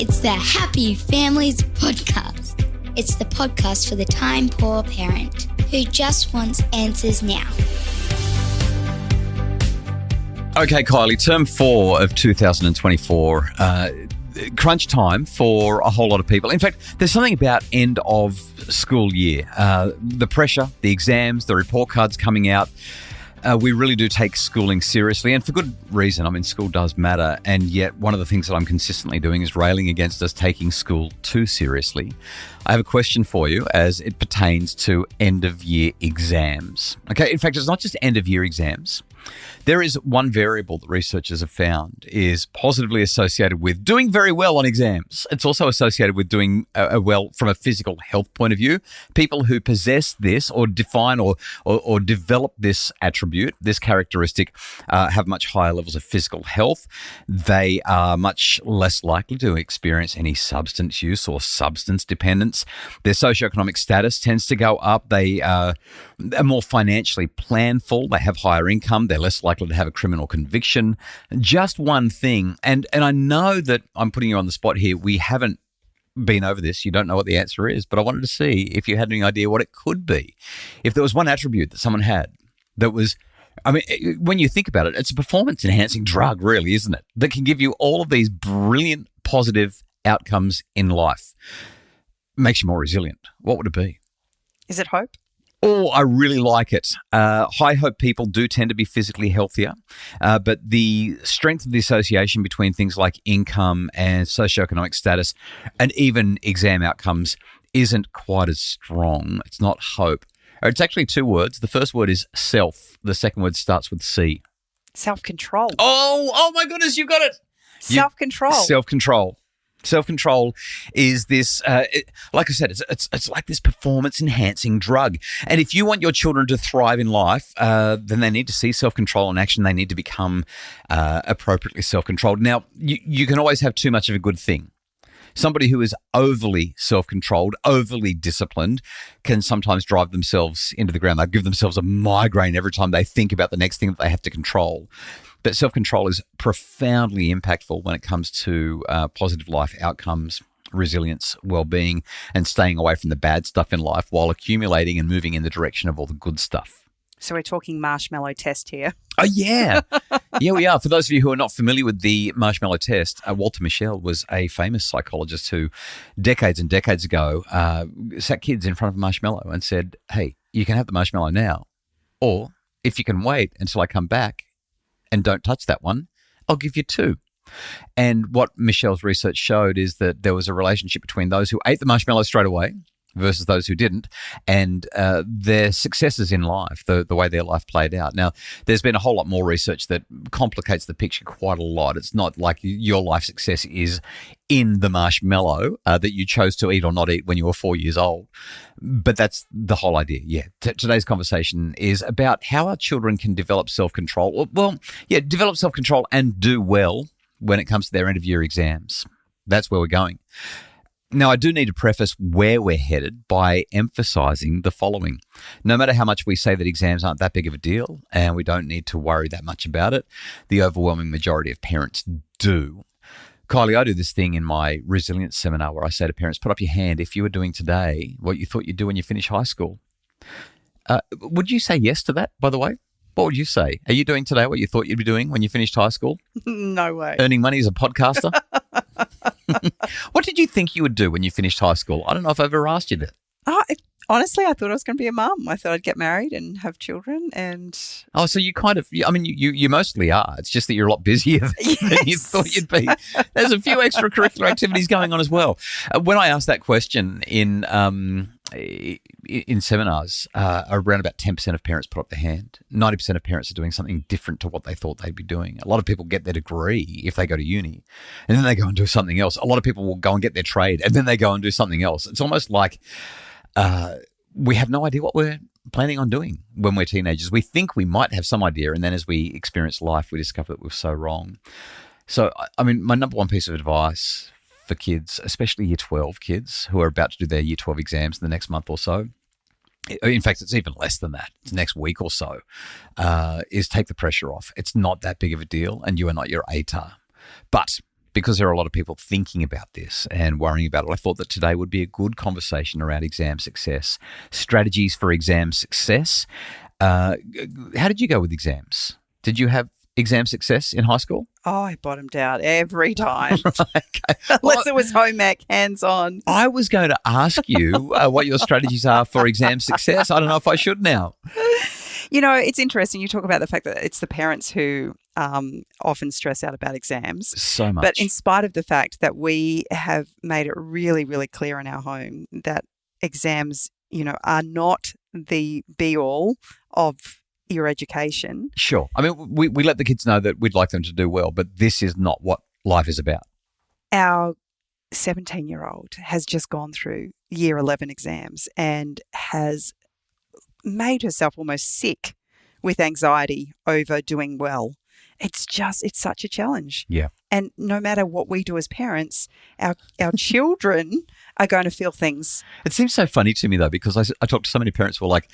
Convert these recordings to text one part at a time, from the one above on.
It's the Happy Families Podcast. It's the podcast for the time-poor parent who just wants answers now. Okay, Kylie, term 4 of 2024, crunch time for a whole lot of people. In fact, there's something about end of school year. The pressure, the exams, the report cards coming out. We really do take schooling seriously, and for good reason. I mean, school does matter, and yet one of the things that I'm consistently doing is railing against us taking school too seriously. I have a question for you as it pertains to end-of-year exams. Okay, in fact, it's not just end-of-year exams. There is one variable that researchers have found is positively associated with doing very well on exams. It's also associated with doing well from a physical health point of view. People who possess this or define or develop this attribute, this characteristic, have much higher levels of physical health. They are much less likely to experience any substance use or substance dependence. Their socioeconomic status tends to go up. They are more financially planful. They have higher income. They're less likely to have a criminal conviction. Just one thing, and I know that I'm putting you on the spot here. We haven't been over this. You don't know what the answer is, but I wanted to see if you had any idea what it could be. If there was one attribute that someone had that was, I mean, when you think about it, it's a performance-enhancing drug, really, isn't it? That can give you all of these brilliant, positive outcomes in life. Makes you more resilient. What would it be? Is it hope? Oh, I really like it. High hope people do tend to be physically healthier, but the strength of the association between things like income and socioeconomic status and even exam outcomes isn't quite as strong. It's not hope. It's actually two words. The first word is self. The second word starts with C. Self-control. Oh my goodness, you got it. Self-control. Self-control. Self-control is this, like I said, it's like this performance-enhancing drug. And if you want your children to thrive in life, then they need to see self-control in action. They need to become appropriately self-controlled. Now, you can always have too much of a good thing. Somebody who is overly self-controlled, overly disciplined, can sometimes drive themselves into the ground. They give themselves a migraine every time they think about the next thing that they have to control. But self-control is profoundly impactful when it comes to positive life outcomes, resilience, well-being, and staying away from the bad stuff in life while accumulating and moving in the direction of all the good stuff. So we're talking marshmallow test here. Oh, yeah. Yeah, we are. For those of you who are not familiar with the marshmallow test, Walter Mischel was a famous psychologist who decades and decades ago sat kids in front of a marshmallow and said, hey, you can have the marshmallow now, or if you can wait until I come back and don't touch that one, I'll give you 2. And what Michel's research showed is that there was a relationship between those who ate the marshmallow straight away versus those who didn't, and their successes in life, the way their life played out. Now, there's been a whole lot more research that complicates the picture quite a lot. It's not like your life success is in the marshmallow that you chose to eat or not eat when you were 4 years old. But that's the whole idea. Yeah. Today's conversation is about how our children can develop self-control. Develop self-control and do well when it comes to their end-of-year exams. That's where we're going. Now, I do need to preface where we're headed by emphasizing the following. No matter how much we say that exams aren't that big of a deal and we don't need to worry that much about it, the overwhelming majority of parents do. Kylie, I do this thing in my resilience seminar where I say to parents, put up your hand if you were doing today what you thought you'd do when you finish high school. Would you say yes to that, by the way? What would you say? Are you doing today what you thought you'd be doing when you finished high school? No way. Earning money as a podcaster? What did you think you would do when you finished high school? I don't know if I've ever asked you that. Honestly, I thought I was going to be a mum. I thought I'd get married and have children. And oh, so you kind of, I mean, you mostly are. It's just that you're a lot busier than you thought you'd be. There's a few extracurricular activities going on as well. When I asked that question in seminars, around about 10% of parents put up their hand. 90% of parents are doing something different to what they thought they'd be doing. A lot of people get their degree if they go to uni, and then they go and do something else. A lot of people will go and get their trade, and then they go and do something else. It's almost like we have no idea what we're planning on doing when we're teenagers. We think we might have some idea, and then as we experience life, we discover that we're so wrong. So, I mean, my number one piece of advice for kids, especially Year 12 kids who are about to do their Year 12 exams in the next month or so, in fact, it's even less than that, it's next week or so, is take the pressure off. It's not that big of a deal, and you are not your ATAR. But because there are a lot of people thinking about this and worrying about it, I thought that today would be a good conversation around exam success, strategies for exam success. How did you go with exams? Did you have exam success in high school? Oh, I bottomed out every time. Okay. Unless it was home ec, hands-on. I was going to ask you what your strategies are for exam success. I don't know if I should now. You know, it's interesting. You talk about the fact that it's the parents who often stress out about exams. So much. But in spite of the fact that we have made it really, really clear in our home that exams, you know, are not the be-all of your education. Sure. I mean, we let the kids know that we'd like them to do well, but this is not what life is about. Our 17-year-old has just gone through year 11 exams and has made herself almost sick with anxiety over doing well. It's such a challenge. Yeah. And no matter what we do as parents, our children are going to feel things. It seems so funny to me, though, because I talk to so many parents who are like,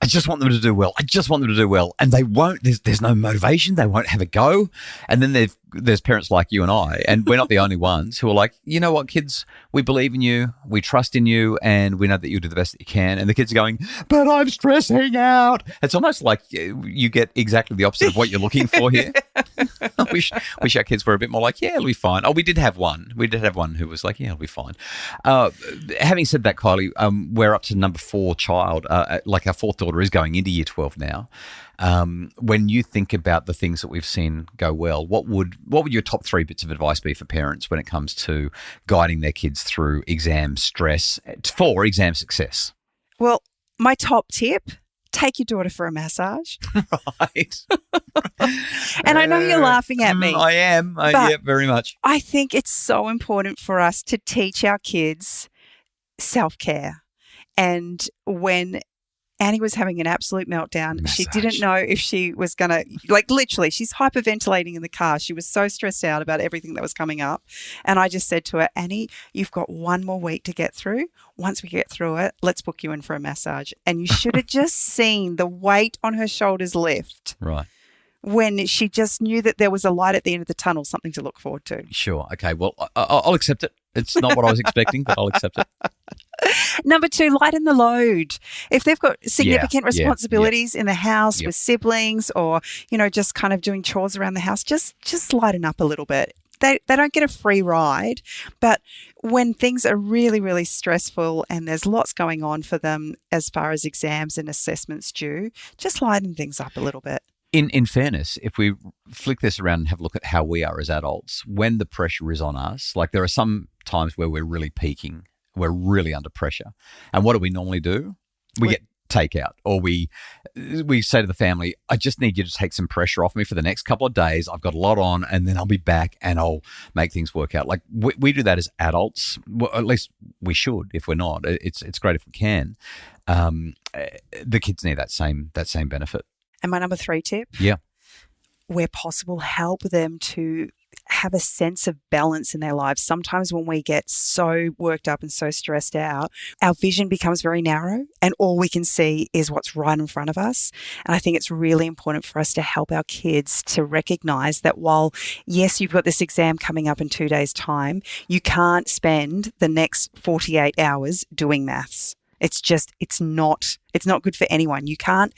I just want them to do well. I just want them to do well. And they won't. There's no motivation. They won't have a go. And then there's parents like you and I, and we're not the only ones, who are like, you know what, kids, we believe in you. We trust in you. And we know that you'll do the best that you can. And the kids are going, but I'm stressing out. It's almost like you get exactly the opposite of what you're looking for here. I wish our kids were a bit more like, yeah, it'll be fine. Oh, we did have one. We did have one who was like, yeah, it'll be fine. Having said that, Kylie, we're up to number 4 child. Like our 4th daughter is going into year 12 now. When you think about the things that we've seen go well, what would your top 3 bits of advice be for parents when it comes to guiding their kids through exam stress for exam success? Well, my top tip, take your daughter for a massage. Right. And I know you're laughing at me. I am. Yeah, very much. I think it's so important for us to teach our kids self-care. And when Annie was having an absolute meltdown, she didn't know if she was going to, like literally, she's hyperventilating in the car. She was so stressed out about everything that was coming up. And I just said to her, Annie, you've got one more week to get through. Once we get through it, let's book you in for a massage. And you should have just seen the weight on her shoulders lift. Right. When she just knew that there was a light at the end of the tunnel, something to look forward to. Sure. Okay. Well, I'll accept it. It's not what I was expecting, but I'll accept it. Number 2, lighten the load. If they've got significant responsibilities in the house with siblings, or, you know, just kind of doing chores around the house, just lighten up a little bit. They don't get a free ride, but when things are really, really stressful and there's lots going on for them as far as exams and assessments due, just lighten things up a little bit. In fairness, if we flick this around and have a look at how we are as adults, when the pressure is on us, like there are some times where we're really peaking, we're really under pressure. And what do we normally do? We get takeout, or we say to the family, I just need you to take some pressure off me for the next couple of days. I've got a lot on, and then I'll be back and I'll make things work out. Like we do that as adults. Well, at least we should. If we're not, it's great if we can. The kids need that same benefit. And my number 3 tip, where possible, help them to have a sense of balance in their lives. Sometimes when we get so worked up and so stressed out, our vision becomes very narrow and all we can see is what's right in front of us. And I think it's really important for us to help our kids to recognize that while, yes, you've got this exam coming up in 2 days' time, you can't spend the next 48 hours doing maths. It's not good for anyone. You can't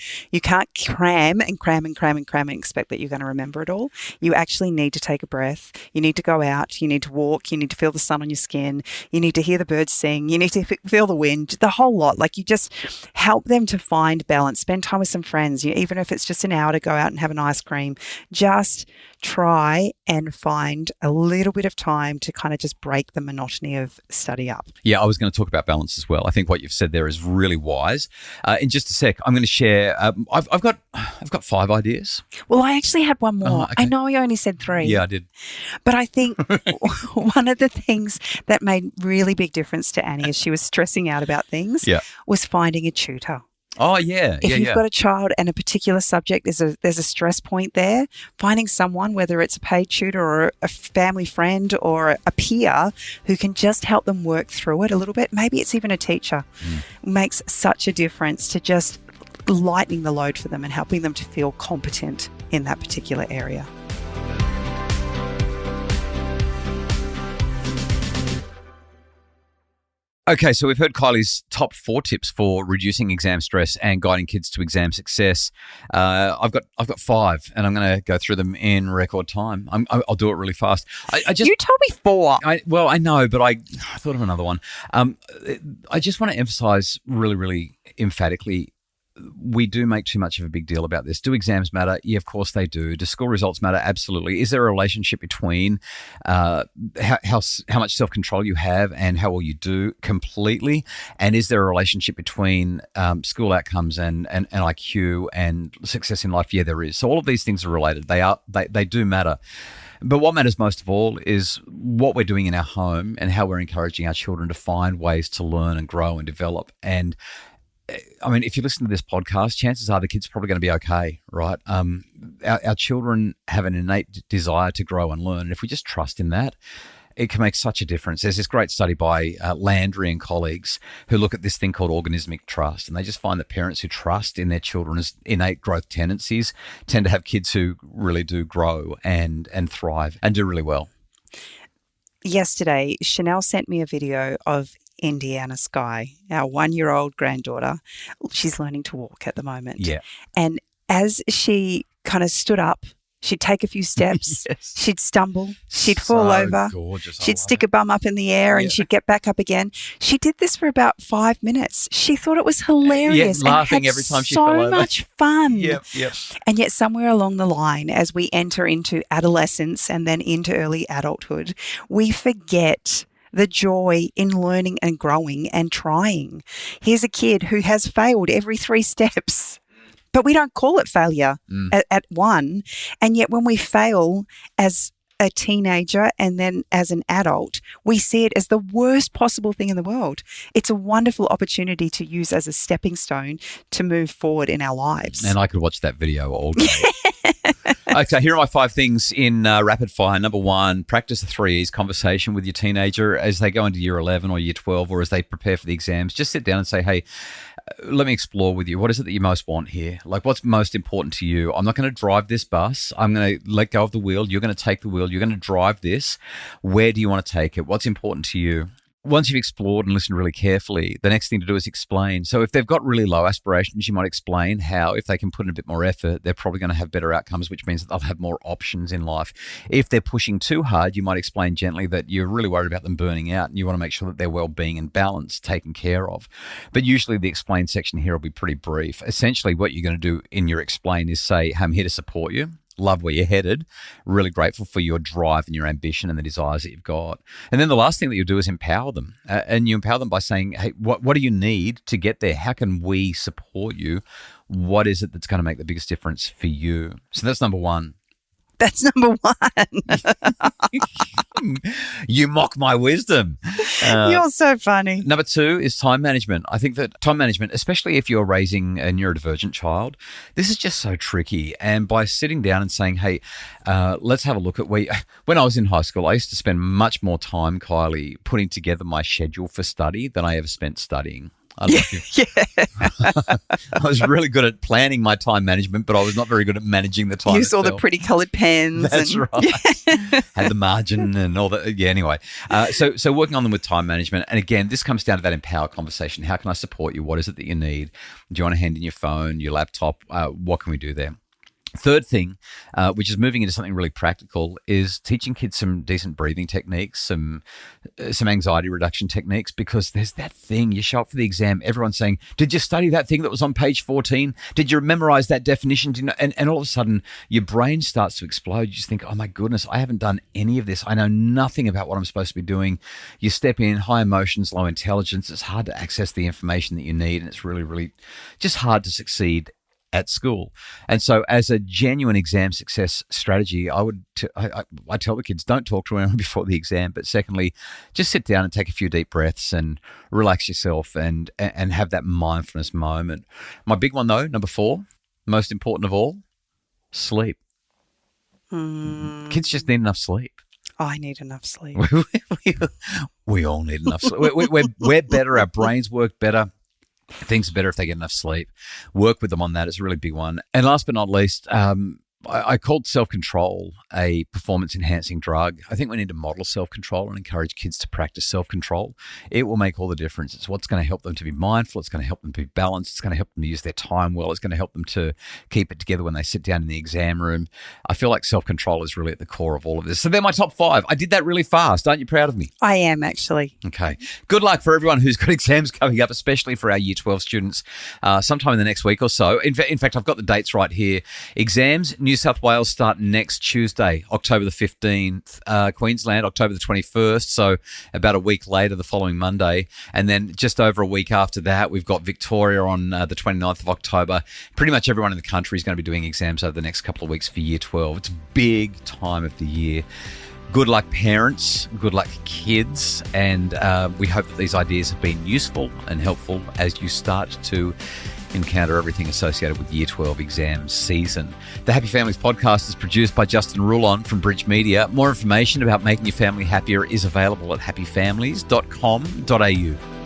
cram and expect that you're going to remember it all. You actually need to take a breath. You need to go out. You need to walk. You need to feel the sun on your skin. You need to hear the birds sing. You need to feel the wind, the whole lot. Like, you just help them to find balance. Spend time with some friends. Even if it's just an hour to go out and have an ice cream, just try and find a little bit of time to kind of just break the monotony of study up. Yeah, I was going to talk about balance as well. I think what you've said there is really wise. In just a sec, I'm going to share. I've got 5 ideas. Well, I actually had one more. Oh, okay. I know I only said 3. Yeah, I did. But I think one of the things that made really big difference to Annie as she was stressing out about things was finding a tutor. Oh, yeah. If you've got a child and a particular subject, there's a stress point there, finding someone, whether it's a paid tutor or a family friend or a peer who can just help them work through it a little bit. Maybe it's even a teacher. Makes such a difference to just lightening the load for them and helping them to feel competent in that particular area. Okay, so we've heard Kylie's top 4 tips for reducing exam stress and guiding kids to exam success. I've got 5, and I'm going to go through them in record time. I'll do it really fast. You told me 4. I know, but I thought of another one. I just want to emphasize really, really emphatically, we do make too much of a big deal about this. Do exams matter? Yeah, of course they do. Do school results matter? Absolutely. Is there a relationship between how much self-control you have and how well you do? Completely. And is there a relationship between school outcomes and IQ and success in life? Yeah, there is. So all of these things are related. They do matter. But what matters most of all is what we're doing in our home and how we're encouraging our children to find ways to learn and grow and develop. And I mean, if you listen to this podcast, chances are the kid's probably going to be okay, right? Our children have an innate desire to grow and learn. And if we just trust in that, it can make such a difference. There's this great study by Landry and colleagues who look at this thing called organismic trust. And they just find that parents who trust in their children's innate growth tendencies tend to have kids who really do grow and thrive and do really well. Yesterday, Chanel sent me a video of Indiana Sky, our 1-year-old granddaughter. She's learning to walk at the moment. Yeah. And as she kind of stood up, she'd take a few steps, Yes. she'd stumble, she'd fall over, gorgeous. she'd stick her bum up in the air and she'd get back up again. She did this for about 5 minutes. She thought it was hilarious. Laughing and had every time she fell over. So much fun. Yep. And yet somewhere along the line, as we enter into adolescence and then into early adulthood, we forget the joy in learning and growing and trying. Here's a kid who has failed every 3 steps, but we don't call it failure at 1. And yet when we fail as a teenager and then as an adult, we see it as the worst possible thing in the world. It's a wonderful opportunity to use as a stepping stone to move forward in our lives. And I could watch that video all day. Okay, here are my 5 things in rapid fire. Number 1, practice the 3 E's conversation with your teenager as they go into year 11 or year 12 or as they prepare for the exams. Just sit down and say, hey, let me explore with you. What is it that you most want here? Like, what's most important to you? I'm not going to drive this bus. I'm going to let go of the wheel. You're going to take the wheel. You're going to drive this. Where do you want to take it? What's important to you? Once you've explored and listened really carefully, the next thing to do is explain. So if they've got really low aspirations, you might explain how, if they can put in a bit more effort, they're probably going to have better outcomes, which means that they'll have more options in life. If they're pushing too hard, you might explain gently that you're really worried about them burning out and you want to make sure that their well-being and balance taken care of. But usually the explain section here will be pretty brief. Essentially, what you're going to do in your explain is say, I'm here to support you. Love where you're headed, really grateful for your drive and your ambition and the desires that you've got. And then the last thing that you'll do is empower them. And you empower them by saying, hey, what do you need to get there? How can we support you? What is it that's going to make the biggest difference for you? So that's number 1. That's number 1. You mock my wisdom. You're so funny. Number 2 is time management. I think that time management, especially if you're raising a neurodivergent child, this is just so tricky. And by sitting down and saying, hey, let's have a look at when I was in high school, I used to spend much more time, Kylie, putting together my schedule for study than I ever spent studying. I was really good at planning my time management, but I was not very good at managing the time. You saw the pretty coloured pens. That's right. Had the margin and all that. Yeah, anyway. So working on them with time management. And again, this comes down to that empower conversation. How can I support you? What is it that you need? Do you want to hand in your phone, your laptop? What can we do there? Third thing, which is moving into something really practical, is teaching kids some decent breathing techniques, some anxiety reduction techniques, because there's that thing. You show up for the exam, everyone's saying, did you study that thing that was on page 14? Did you memorize that definition? And all of a sudden, your brain starts to explode. You just think, oh my goodness, I haven't done any of this. I know nothing about what I'm supposed to be doing. You step in, high emotions, low intelligence. It's hard to access the information that you need, and it's really, really just hard to succeed at school. And so as a genuine exam success strategy, I tell the kids, don't talk to anyone before the exam. But secondly, just sit down and take a few deep breaths and relax yourself and have that mindfulness moment. My big one though, number 4, most important of all, sleep. Kids just need enough sleep. I need enough sleep. We all need enough sleep. We're better. Our brains work better. Things are better if they get enough sleep. Work with them on that. It's a really big one. And last but not least, I called self-control a performance-enhancing drug. I think we need to model self-control and encourage kids to practice self-control. It will make all the difference. It's what's going to help them to be mindful. It's going to help them to be balanced. It's going to help them to use their time well. It's going to help them to keep it together when they sit down in the exam room. I feel like self-control is really at the core of all of this. So they're my top 5. I did that really fast. Aren't you proud of me? I am, actually. Okay. Good luck for everyone who's got exams coming up, especially for our Year 12 students, sometime in the next week or so. In fact, I've got the dates right here. Exams, New South Wales start next Tuesday, October the 15th. Queensland, October the 21st, so about a week later, the following Monday. And then just over a week after that, we've got Victoria on the 29th of October. Pretty much everyone in the country is going to be doing exams over the next couple of weeks for Year 12. It's a big time of the year. Good luck, parents. Good luck, kids. And we hope that these ideas have been useful and helpful as you start to encounter everything associated with Year 12 exam season. The Happy Families podcast is produced by Justin Rulon from Bridge Media. More information about making your family happier is available at happyfamilies.com.au.